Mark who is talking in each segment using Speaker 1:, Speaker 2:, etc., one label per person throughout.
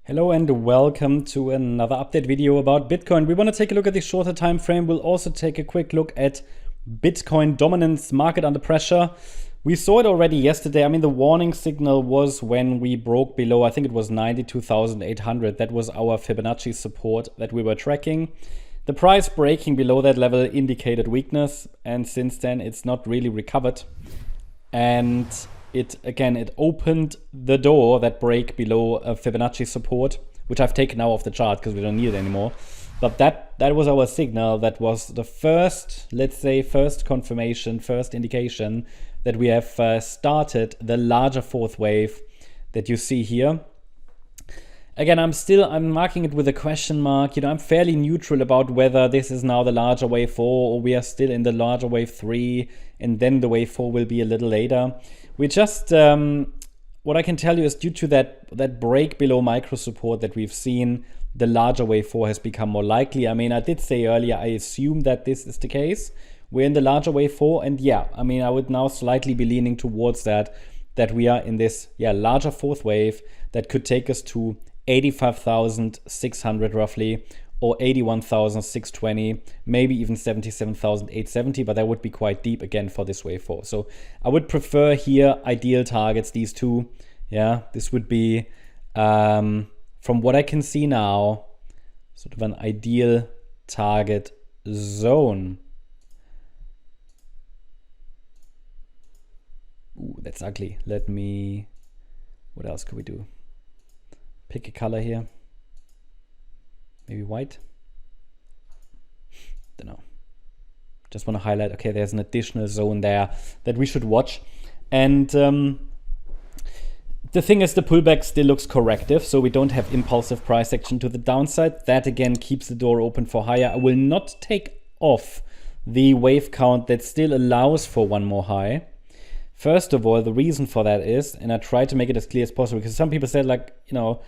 Speaker 1: Hello and welcome to another update video about Bitcoin. We want to take a look at the shorter time frame. We'll also take a quick look at Bitcoin dominance, market under pressure. We saw it already yesterday. I mean, the warning signal was when we broke below, I think it was 92,800. That was our Fibonacci support that we were tracking. The price breaking below that level indicated weakness, and since then it's not really recovered. And it opened the door, that break below a Fibonacci support, which I've taken now off the chart because we don't need it anymore. But that was our signal. That was the first, let's say, first confirmation, first indication that we have started the larger fourth wave that you see here. Again, I'm marking it with a question mark. You know, I'm fairly neutral about whether this is now the larger wave 4 or we are still in the larger wave 3 and then the wave 4 will be a little later. We just, what I can tell you is due to that break below micro support that we've seen, the larger wave 4 has become more likely. I mean, I did say earlier, I assume that this is the case. We're in the larger wave 4, and yeah, I mean, I would now slightly be leaning towards that we are in this larger fourth wave that could take us to 85,600 roughly, or 81,620, maybe even 77,870, but that would be quite deep again for this wave 4. So I would prefer here ideal targets, these two. Yeah, this would be, from what I can see now, sort of an ideal target zone. Ooh, that's ugly. What else could we do? Pick a color here. Maybe white. Don't know. Just want to highlight, okay, there's an additional zone there that we should watch. And the thing is, the pullback still looks corrective, so we don't have impulsive price action to the downside. That again keeps the door open for higher. I will not take off the wave count that still allows for one more high. First of all, the reason for that is, and I try to make it as clear as possible, because some people said, like, you know,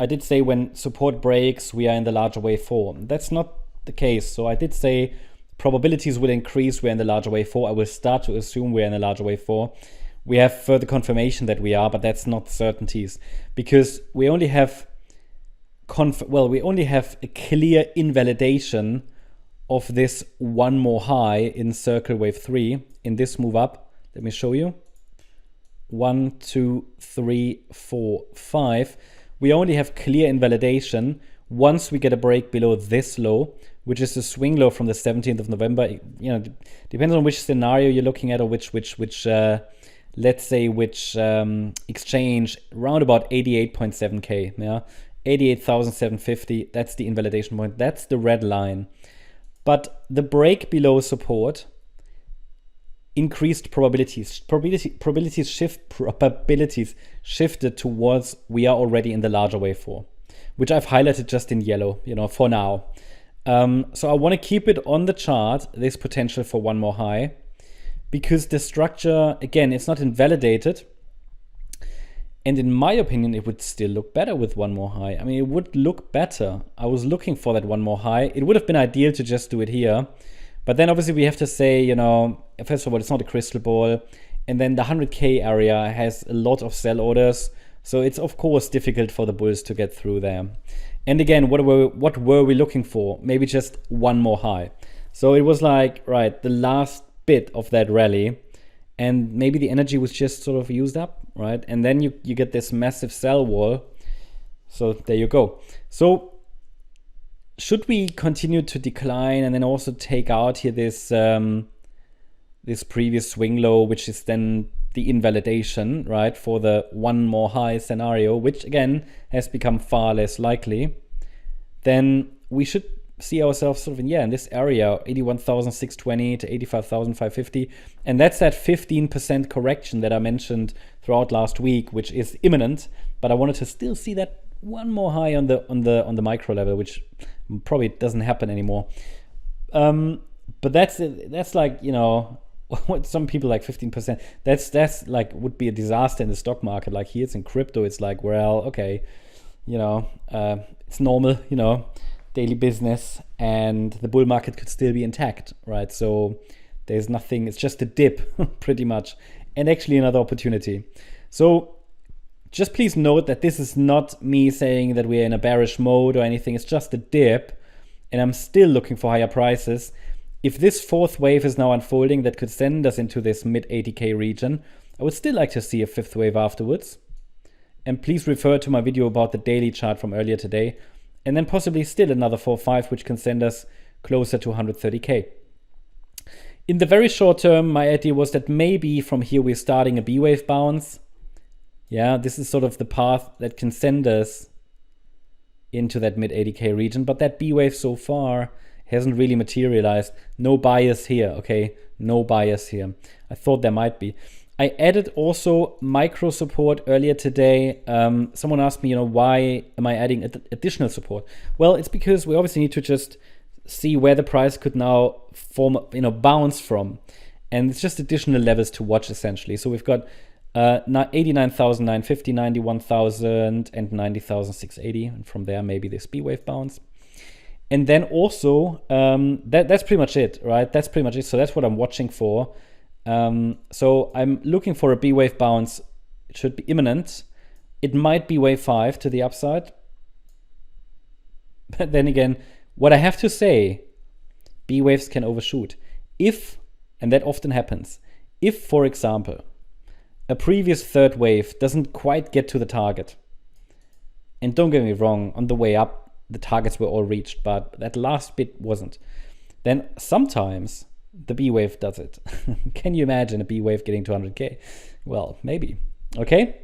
Speaker 1: I did say when support breaks, we are in the larger wave 4. That's not the case. So I did say probabilities will increase, we're in the larger wave 4. I will start to assume we're in the larger wave 4. We have further confirmation that we are, but that's not certainties, because we only have a clear invalidation of this one more high in circle wave 3 in this move up. Let me show you. 1, 2, 3, 4, 5. We only have clear invalidation once we get a break below this low, which is the swing low from the 17th of November. You know, depends on which scenario you're looking at, or which let's say which exchange, around about 88.7K, yeah, 88,750. That's the invalidation point. That's the red line. But the break below support increased probabilities. Probabilities shifted towards we are already in the larger wave 4, which I've highlighted just in yellow, you know, for now. So I want to keep it on the chart, this potential for one more high, because the structure, again, it's not invalidated. And in my opinion, it would still look better with one more high. I mean, it would look better. I was looking for that one more high. It would have been ideal to just do it here. But then obviously we have to say, you know, first of all, it's not a crystal ball. And then the 100K area has a lot of sell orders. So it's, of course, difficult for the bulls to get through there. And again, what were we looking for? Maybe just one more high. So it was like, right, the last bit of that rally. And maybe the energy was just sort of used up, right? And then you get this massive sell wall. So there you go. So should we continue to decline and then also take out here this this previous swing low, which is then the invalidation, right, for the one more high scenario, which again has become far less likely, then we should see ourselves sort of in this area, 81,620 to 85,550. And that's that 15% correction that I mentioned throughout last week, which is imminent. But I wanted to still see that one more high on the micro level, which probably doesn't happen anymore. But that's like, you know, what some people like 15%. That's like would be a disaster in the stock market. Like here it's in crypto, it's like, well, okay, you know, it's normal, you know, daily business, and the bull market could still be intact, right? So there's nothing, it's just a dip pretty much, and actually another opportunity. So Just please note that this is not me saying that we're in a bearish mode or anything. It's just a dip, and I'm still looking for higher prices. If this fourth wave is now unfolding that could send us into this mid 80K region, I would still like to see a fifth wave afterwards. And please refer to my video about the daily chart from earlier today. And then possibly still another 4-5, which can send us closer to 130K. In the very short term, my idea was that maybe from here we're starting a B wave bounce. Yeah, this is sort of the path that can send us into that mid 80K region. But that B wave so far hasn't really materialized. No bias here, okay? No bias here. I thought there might be. I added also micro support earlier today. Someone asked me, why am I adding additional support? Well, it's because we obviously need to just see where the price could now bounce from. And it's just additional levels to watch essentially. So we've got 89,950, 91,000 and 90,680. And from there, maybe this B wave bounce. And then also, that's pretty much it, right? That's pretty much it. So that's what I'm watching for. So I'm looking for a B wave bounce. It should be imminent. It might be wave 5 to the upside. But then again, what I have to say, B waves can overshoot. If, and that often happens, if, for example, a previous third wave doesn't quite get to the target, and don't get me wrong, on the way up, the targets were all reached, but that last bit wasn't, then sometimes the B wave does it. Can you imagine a B wave getting to 100K? Well, maybe. Okay?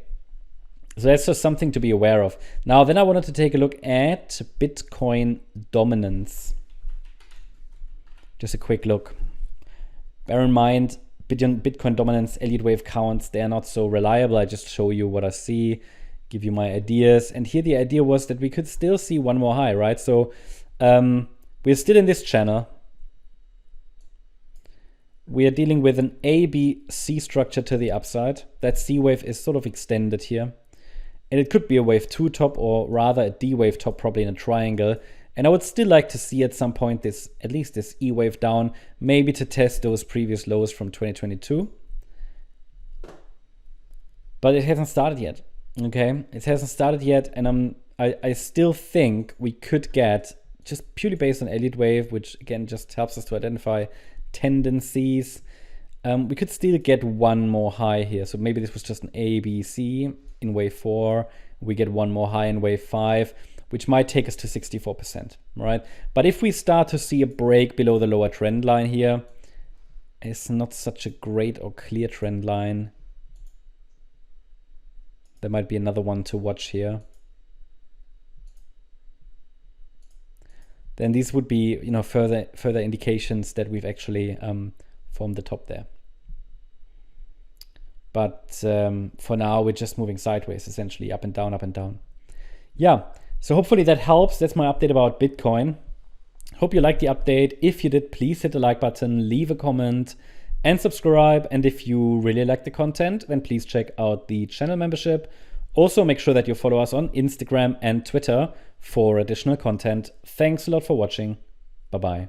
Speaker 1: So that's just something to be aware of. Now, then I wanted to take a look at Bitcoin dominance. Just a quick look. Bear in mind, Bitcoin dominance, Elliott Wave counts, they are not so reliable. I just show you what I see, give you my ideas. And here the idea was that we could still see one more high, right? So we're still in this channel. We are dealing with an A, B, C structure to the upside. That C wave is sort of extended here. And it could be a wave 2 top, or rather a D wave top, probably in a triangle. And I would still like to see at some point this, at least this E wave down, maybe to test those previous lows from 2022. But it hasn't started yet. Okay, it hasn't started yet, and I still think we could get, just purely based on Elliott Wave, which again just helps us to identify tendencies, we could still get one more high here. So maybe this was just an A, B, C in wave 4. We get one more high in wave 5, which might take us to 64%, right? But if we start to see a break below the lower trend line here, it's not such a great or clear trend line. There might be another one to watch here. Then these would be, further indications that we've actually formed the top there. But for now, we're just moving sideways, essentially, up and down, up and down. Yeah, so hopefully that helps. That's my update about Bitcoin. Hope you liked the update. If you did, please hit the like button, leave a comment, and subscribe. And if you really like the content, then please check out the channel membership. Also, make sure that you follow us on Instagram and Twitter for additional content. Thanks a lot for watching. Bye-bye.